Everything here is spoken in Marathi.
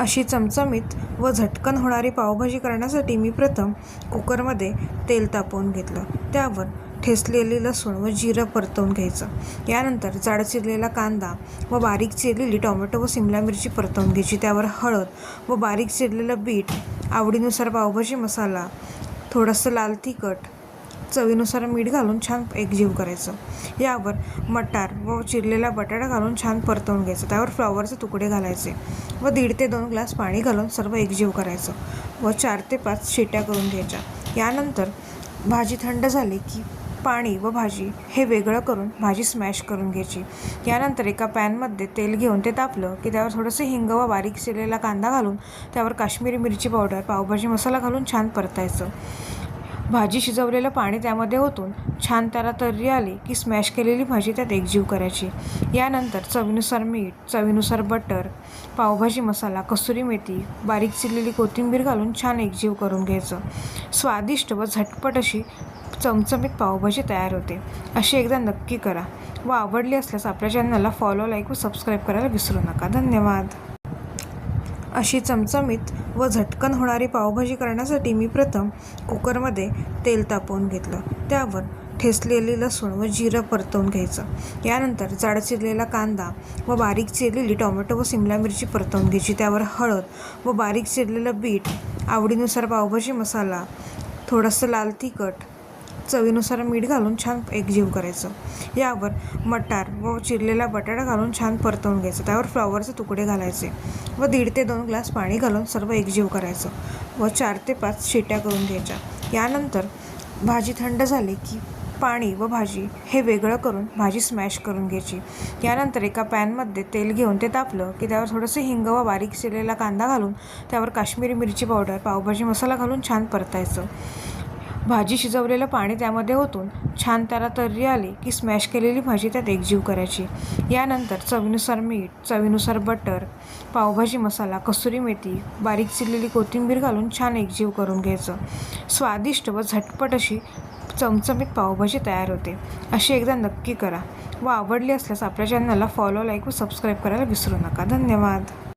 अशी चमचमीत व झटकन होणारी पावभाजी करण्यासाठी मी प्रथम कुकरमध्ये तेल तापवून घेतलं. त्यावर ठेचलेले लसूण व जिरं परतवून घ्यायचं. यानंतर जाड चिरलेला कांदा व बारीक चिरलेली टोमॅटो व सिमला मिरची परतवून घ्यायची. त्यावर हळद व बारीक चिरलेलं बीट, आवडीनुसार पावभाजी मसाला, थोडंसं लाल तिखट, चवीनुसार मीठ घालून छान एकजीव करायचं. यावर मटार व चिरलेला बटाटा घालून छान परतवून घ्यायचं. त्यावर फ्लॉवरचे तुकडे घालायचे व 1.5 ते 2 ग्लास पाणी घालून सर्व एकजीव करायचं व 4 ते 5 शिट्या करून घ्यायच्या. यानंतर भाजी थंड झाली की पाणी व भाजी हे वेगळं करून भाजी स्मॅश करून घ्यायची. यानंतर एका पॅनमध्ये तेल घेऊन ते तापलं की त्यावर थोडंसं हिंग व बारीक चिरलेला कांदा घालून त्यावर काश्मीरी मिरची पावडर, पावभाजी मसाला घालून छान परतायचं. भाजी शिजवलेलं पाणी त्यामध्ये ओतून छान त्याला तर्री आली की स्मॅश केलेली भाजी त्यात एकजीव करायची. यानंतर चवीनुसार मीठ, चवीनुसार बटर, पावभाजी मसाला, कसुरी मेथी, बारीक चिरलेली कोथिंबीर घालून छान एकजीव करून घ्यायचं. स्वादिष्ट व झटपट अशी चमचमीत पावभाजी तयार होते. अशी एकदा नक्की करा व आवडली असल्यास आपल्या चॅनलला फॉलो, लाईक व सबस्क्राईब करायला विसरू नका. धन्यवाद. अशी चमचमीत व झटकन होणारी पावभाजी करण्यासाठी मी प्रथम कुकरमध्ये तेल तापवून घेतलं. त्यावर ठेचलेले लसूण व जिरं परतवून घ्यायचं. यानंतर जाड चिरलेला कांदा व बारीक चिरलेली टोमॅटो व सिमला मिरची परतवून घ्यायची. त्यावर हळद व बारीक चिरलेलं बीट, आवडीनुसार पावभाजी मसाला, थोडंसं लाल तिखट, चवीनुसार मीठ घालून छान एकजीव करायचं. यावर मटार व चिरलेला बटाटा घालून छान परतवून घ्यायचं. त्यावर फ्लॉवरचे तुकडे घालायचे व 1.5 ते 2 ग्लास पाणी घालून सर्व एकजीव करायचं व 4 ते 5 शिट्या करून घ्यायच्या. यानंतर भाजी थंड झाली की पाणी व भाजी हे वेगळं करून भाजी स्मॅश करून घ्यायची. यानंतर एका पॅनमध्ये तेल घेऊन ते तापलं की त्यावर थोडंसं हिंग व बारीक चिरलेला कांदा घालून त्यावर काश्मीरी मिरची पावडर, पावभाजी मसाला घालून छान परतायचं. भाजी शिजवलेलं पाणी त्यामध्ये ओतून छान त्याला तर्री आली की स्मॅश केलेली भाजी त्यात एकजीव करायची. यानंतर चवीनुसार मीठ, चवीनुसार बटर, पावभाजी मसाला, कसुरी मेथी, बारीक चिरलेली कोथिंबीर घालून छान एकजीव करून घ्यायचं. स्वादिष्ट व झटपट अशी चमचमीत पावभाजी तयार होते. अशी एकदा नक्की करा व आवडली असल्यास आपल्या चॅनलला फॉलो, लाईक व सबस्क्राईब करायला विसरू नका. धन्यवाद.